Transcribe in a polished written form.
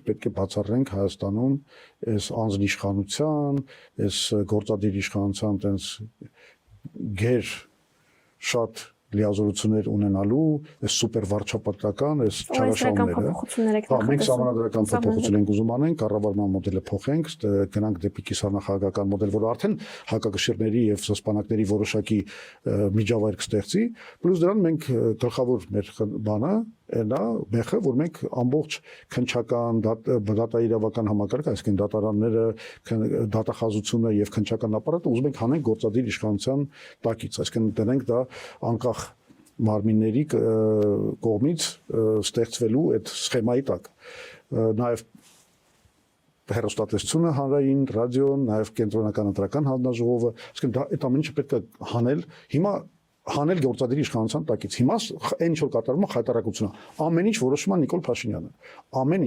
Պետք է բացառենք Հայաստանում այս անձնիշխանության, այս գործադիր իշխանության տենց գեր շատ լիազորություններ ունենալու, այս սուպեր վարչապետական, այս չարաշահումները։ Մենք սահմանադրական փոփոխություն ենք ուզում անենք, կառավարման մոդելը փոխենք, գնանք դեպի կիսանախագահական մոդել, որը արդեն հակակշիռների եւ սպանակների որոշակի միջավայր կստեղծի, պլյուս դրան մենք գլխավոր մեր բանը նա բեխը, որ մենք ամբողջ քննչական դատաիրավական համակարգը, այսինքն դատարանները, դատախազությունը եւ քննչական ապարատը ուզում ենք հանենք գործադիր իշխանության տակից, այսինքն դնենք դա անկախ մարմինների կողմից ստեղծվելու այդ սխեմայի տակ, նաեւ հեռուստատեսությունը հանրային, ռադիոն, նաեւ կենտրոնական ընտրական հանձնաժողովը, այսինքն դա այդ ամեն ինչը պետք է հանել հիմա հանել գործադիր իշխանության տակից։ Հիմա այն ինչ որ կատարվում է խայտարակությունն է։ Ամեն ինչ որոշում է Նիկոլ Փաշինյանը։ Ամեն ինչ